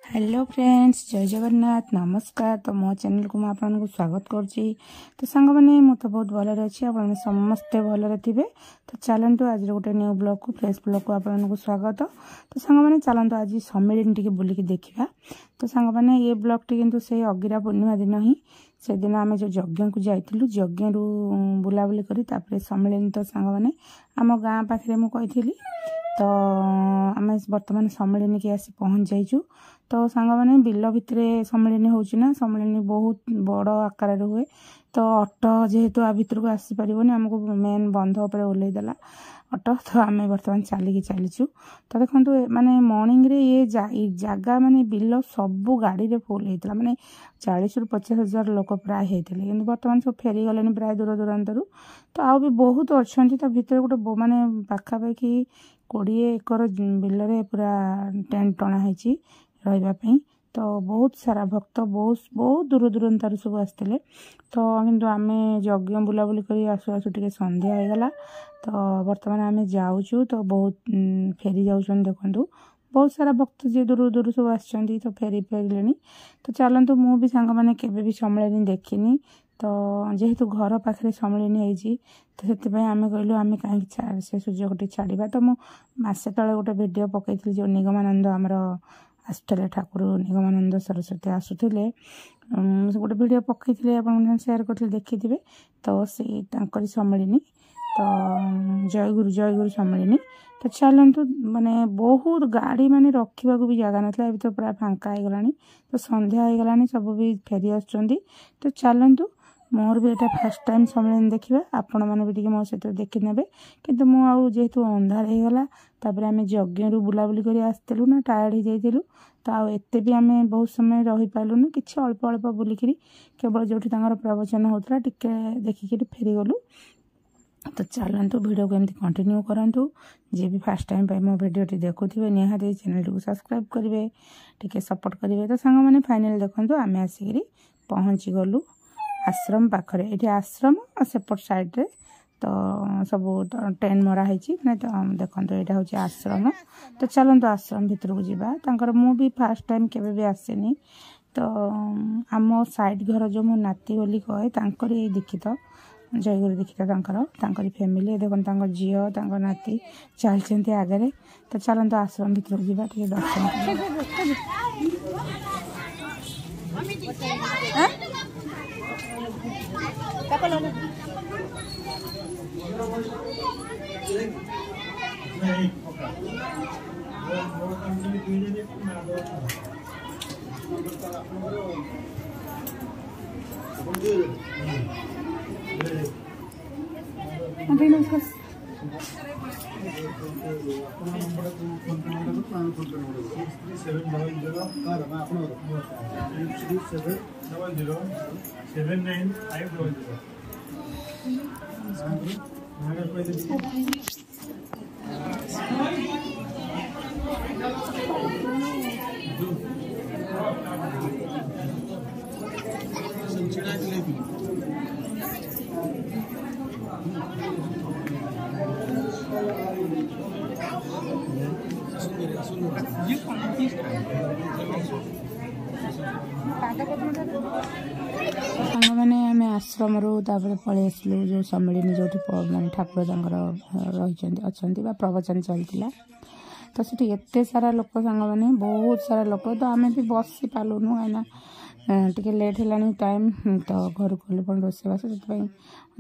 Hello friends, जय जगन्नाथ, नमस्कार। तो मो चैनल को मैं आपको स्वागत करुच्ची। तो सांग मैंने मु तो बहुत भल अच्छी, आप समस्ते भल थे। तो चलतु आज गोटे न्यू ब्लॉग को फ्रेश ब्लॉग को आपको स्वागत। तो सांग मैंने चलतु आज सम्मिलन टी बुलिक देखा। तो सांग मैंने ये ब्लॉग टी किंतु से अगिरा पूर्णिमा दिन ही से दिन आम जो यज्ञ को जाइलु, यज्ञ रु बुलाबुली कर सम्मिलन। तो सांग मैंने आम गाँ पाखे मुझे तो आम बर्तमान सम्मिलन की आसी पहुँच जाइचु। तो सांग मैंने बिल भितर सम्मिलन होना, सम्मिलन बहुत बड़ आकार हुए। तो ऑटो जेहेतु आ भर को आसीपर आमको मेन बंध उपर ओल्लैदेला ऑटो। तो आम बर्तमान चलीचु। तो देखो माने मॉर्निंग रे ये जगह माने बिल सबू गाड़ी रे फुल होता, माने 40 ରୁ 50 हजार लोक प्राय होते, कि बर्तमान सब फेरी गले प्राय दूर दूरांतर। तो आउ भी बहुत अच्छा। तो भितर गोटे माने पाखापाखि 20 एकर बिल रे पूरा टेंट टणा है रही। तो बहुत सारा भक्त बहुत बहुत दूर दूरांतर सब आसते। तो किंतु आम यज्ञ बुलाबुली कर आसु आसु टे संध्या हो गला। तो बर्तमान आम जाऊँ तो बहुत फेरी जाऊँ। देखु बहुत सारा भक्त जी दूर दूर सब आसछंती, तो फेरी फेरले। तो चलतु मु भी सांग मैंने केबे भी सम्मिलन देखिनी। तो जेहेतु घर पाखे सम्मिलन होती, तो से आम कहलु आम कहीं से सुजोग छाड़ा। तो मुझे तले गोटे वीडियो पकई जो निगमानंद आमर आसुले, ठाकुर निगमानंद सरस्वती आसुले, गोटे वीडियो पकई सेयार कर देखिथे। तो से सम्मिलन, तो जयगुरु सम्मिलन। तो चलतु माने बहुत गाड़ी माने रखा भी जगह ना, अभी तो प्राय फांका हो गला। तो संध्या हो गला, सब भी फेरी आसुँच। तो चलतु मोर भी यहाँ फास्ट टाइम सम्मिलन देखा, आपण मैंने भी मो सहित देखी ने। कि मुझे अंधार हो गला, तापर आम यज्ञ रु बुलाबुली कर आसलु ना, टायर्ड हो जाइलु। तो आते भी आम बहुत समय रही पार्लुन, कि अल्प अल्प बुलिक केवल जो प्रवचन होता टिके देखिक फेरी गलु। तो चलतु वीडियो को एमती कंटिन्यू करंतु। जे भी फास्ट टाइम पे मो वीडियोटी देखुवे निहाती चैनल को सब्सक्राइब करेंगे, टिके सपोर्ट करेंगे। तो सांग मैंने फाइनल देखु आम आसिक पहुँची गलु आश्रम पाखरे। ये आश्रम और सेपट साइड रे तो सब टेंट मरा है। तो देखो यहाँ हूँ आश्रम। तो चलतु आश्रम भीतर को जावा। मु भी फास्ट टाइम केवे भी आसेनी। तो आम साइड घर जो मो नाती बोली कहे, तांकर ये दीक्षित जयगुरु दीक्षित, तांकर फैमिली देखो, झील नाती चलते आगे। तो चलतु आश्रम भीतर को जावा, टे दर्शन मैंने आम आश्रम पलि आसलु जो सम्मिलन जो माने ठाकुर रही अच्छा प्रवचन चलता। तो सीटी एत सारा लोक सांग मैंने बहुत सारा लोक। तो आम भी बसी पार्लुनु कहीं टे लेट है टाइम। तो घर को गले पुणी रोषेबास से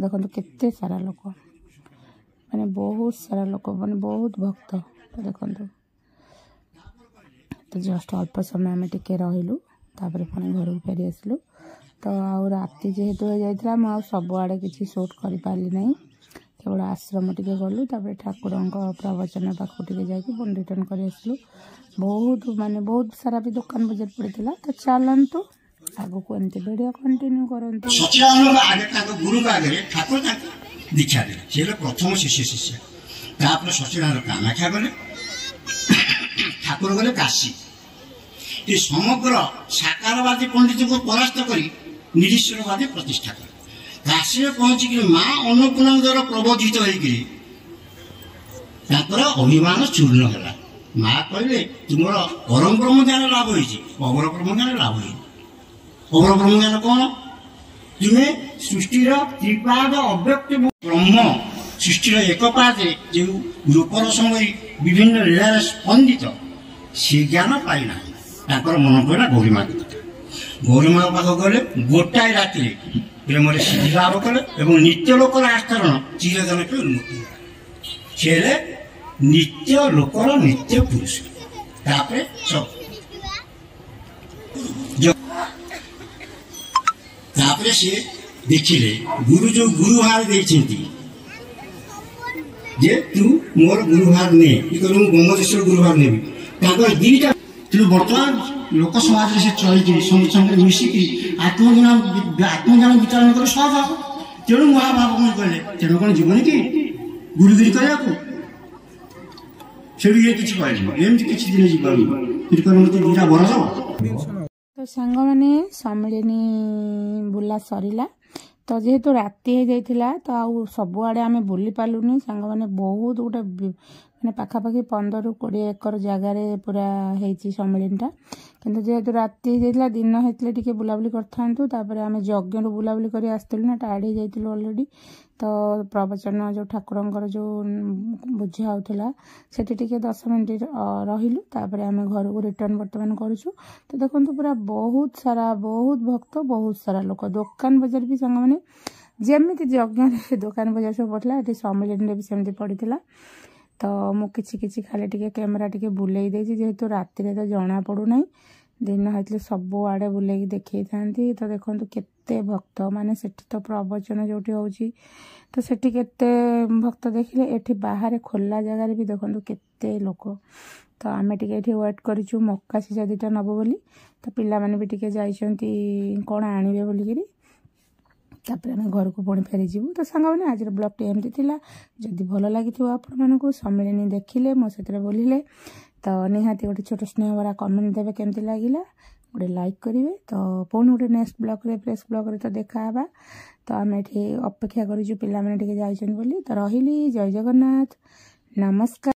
देखो केते सारा लोक, माने बहुत सारा लोक, माने बहुत भक्त। तो देखो तो जस्ट अल्प समय आम टिके रहीलु, तापर पुणी घर को फेरी आसलु। तो राति जेहेतु हो जाता मुझे सबुआड़े किसी सुट कर पारि ना, केवल आश्रम टे गलु, तापर ठाकुर प्रवचन पाखु टे जाकि पुणी रिटर्न कर आसलु। बहुत माने बहुत सारा भी दुकान बजार पड़ता। तो चलतु आगु को एमती वीडियो कंटिन्यू करंतु। सचिदानंद आगे गुरु आगे ठाकुर दीक्षा देले, से प्रथम शिष्य। तापर सचिदानंद कामाख्या गले, ठाकुर गले काशी। ये समग्र साकारवादी पंडित को परास्त कर निरीश्वरवादी प्रतिष्ठा कर काशी में पहुंचिक माँ अन्नपूर्णा प्रबोधित होकर अभिमान चूर्ण है ମା କହିଲେ ତୁମର ପରମ ବ୍ରହ୍ମ ଜ୍ଞାନ ଲାଭ ହେଇଛି, ଅବର ବ୍ରହ୍ମ ଜ୍ଞାନ ଲାଭ ହେଇନି। ଅବର ବ୍ରହ୍ମ ଜ୍ଞାନ କଣ? ତୁମେ ସୃଷ୍ଟିର ତ୍ରିପାଦ ଅବ୍ୟକ୍ତ ବ୍ରହ୍ମ, ସୃଷ୍ଟିର ଏକ ପାଦରେ ଯେଉଁ ରୂପର ସମୟ ବିଭିନ୍ନ ଲୀଳାରେ ସ୍ପନ୍ଦିତ, ସେ ଜ୍ଞାନ ପାଇନାହିଁ। ତାଙ୍କର ମନେ ପଡ଼ିଲା ଗୌରୀମାଙ୍କ କଥା। ଗୌରୀମାଙ୍କ ପାଖକୁ ଗଲେ ଗୋଟାଏ ରାତିରେ ପ୍ରେମରେ ସିଦ୍ଧି ଲାଭ କଲେ ଏବଂ ନିତ୍ୟ ଲୋକର ଆସ୍ତରଣ ଚିରଦିନ ପାଇଁ ଉନ୍ମୁକ୍ତ ହେଲା। ସେ ହେଲେ ନିତ୍ୟ ଲୋକର ନିତ୍ୟ ପୁରୁଷ। ତାପରେ ସେ ଦେଖିଲେ ଗୁରୁ ଯୋଉ ଗୁରୁଭାର ଦେଇଛନ୍ତି ଯେ ତୁ ମୋର ଗୁରୁଭାର ନେ, ମୁଁ ବ୍ରହ୍ମଦେଶର ଗୁରୁଭାର ନେବି। ତାଙ୍କର ଦିଟା ତେଣୁ ବର୍ତ୍ତମାନ ଲୋକ ସମାଜରେ ସେ ଚଳିକି ସମସ୍ତଙ୍କ ମିଶିକି ଆତ୍ମଜ୍ଞାନ ବିଚାରଣ କରି ସହଜ ହବ। ତେଣୁ ମହାଭାବ କଣ କହିଲେ, ତେଣୁ କଣ ଯିବନି କି ଗୁରୁଗିରି କରିବାକୁ? ସେଠି କିଛି କହିଲେନି, ଏମିତି କିଛି ଦିନ ଯିବାକୁ ସେଠି କହିଲେ ମତେ ଦିଟା ବର ଦବ। ତ ସାଙ୍ଗମାନେ ସମ୍ମିଳନୀ ବୁଲା ସରିଲା। ତ ଯେହେତୁ ରାତି ହେଇଯାଇଥିଲା ତ ଆଉ ସବୁଆଡ଼େ ଆମେ ବୁଲି ପାରିଲୁନି। ସାଙ୍ଗମାନେ ବହୁତ ଗୋଟେ ମାନେ ପାଖାପାଖି 15ରୁ 20 ଏକର ଜାଗାରେ ପୁରା ହେଇଛି ସମ୍ମିଳନୀଟା। କିନ୍ତୁ ଯେହେତୁ ରାତି ହେଇଯାଇଥିଲା, ଦିନ ହେଇଥିଲେ ଟିକେ ବୁଲାବୁଲି କରିଥାନ୍ତୁ। ତାପରେ ଆମେ ଯଜ୍ଞରୁ ବୁଲାବୁଲି କରି ଆସିଥିଲୁ ନା, ଟାୟାର୍ଡ ହେଇଯାଇଥିଲୁ ଅଲରେଡ଼ି। ତ ପ୍ରବଚନ ଯେଉଁ ଠାକୁରଙ୍କର ଯେଉଁ ବୁଝା ହେଉଥିଲା ସେଠି ଟିକେ 10 ମିନିଟ୍ ରହିଲୁ। ତାପରେ ଆମେ ଘରକୁ ରିଟର୍ନ ବର୍ତ୍ତମାନ କରୁଛୁ। ତ ଦେଖନ୍ତୁ ପୁରା ବହୁତ ଭକ୍ତ, ବହୁତ ସାରା ଲୋକ, ଦୋକାନ ବଜାର ବି ସାଙ୍ଗମାନେ ଯେମିତି ଯଜ୍ଞରେ ଦୋକାନ ବଜାର ସବୁ ପଡ଼ିଥିଲା ଏଠି ସମ୍ମିଳନୀରେ ବି ସେମିତି ପଡ଼ିଥିଲା। ତ ମୁଁ କିଛି ଖାଲି ଟିକେ କ୍ୟାମେରା ଟିକେ ବୁଲେଇ ଦେଇଛି, ଯେହେତୁ ରାତିରେ ତ ଜଣା ପଡ଼ୁନାହିଁ। ଦିନ ହେଇଥିଲେ ସବୁଆଡ଼େ ବୁଲେଇକି ଦେଖେଇଥାନ୍ତି। ତ ଦେଖନ୍ତୁ କେତେ ଭକ୍ତ, ମାନେ ସେଠି ତ ପ୍ରବଚନ ଯେଉଁଠି ହେଉଛି ତ ସେଠି କେତେ ଭକ୍ତ ଦେଖିଲେ, ଏଠି ବାହାରେ ଖୋଲା ଜାଗାରେ ବି ଦେଖନ୍ତୁ କେତେ ଲୋକ। ତ ଆମେ ଟିକେ ଏଠି ୱେଟ୍ କରିଛୁ ମକା ସିଝା 2ଟା ନେବୁ ବୋଲି। ତ ପିଲାମାନେ ବି ଟିକେ ଯାଇଛନ୍ତି କ'ଣ ଆଣିବେ ବୋଲିକିରି। ତାପରେ ଆମେ ଘରକୁ ପୁଣି ଫେରିଯିବୁ। ତ ସାଙ୍ଗମାନେ ଆଜିର ବ୍ଲଗ୍ଟି ଏମିତି ଥିଲା। ଯଦି ଭଲ ଲାଗିଥିବ ଆପଣମାନଙ୍କୁ, ସମ୍ମିଳନୀ ଦେଖିଲେ ମୋ ସେଥିରେ ବୋଲିଲେ, ତ ନିହାତି ଗୋଟେ ଛୋଟ ସ୍ନେହ ଭରା କମେଣ୍ଟ ଦେବେ କେମିତି ଲାଗିଲା, ଗୋଟେ ଲାଇକ୍ କରିବେ। ତ ପୁଣି ଗୋଟେ ନେକ୍ସଟ ବ୍ଲଗ୍ରେ ପ୍ରେସ୍ ବ୍ଲଗ୍ରେ ତ ଦେଖା ହେବା। ତ ଆମେ ଏଠି ଅପେକ୍ଷା କରିଛୁ ପିଲାମାନେ ଟିକେ ଯାଇଛନ୍ତି ବୋଲି। ତ ରହିଲି, ଜୟ ଜଗନ୍ନାଥ, ନମସ୍କାର।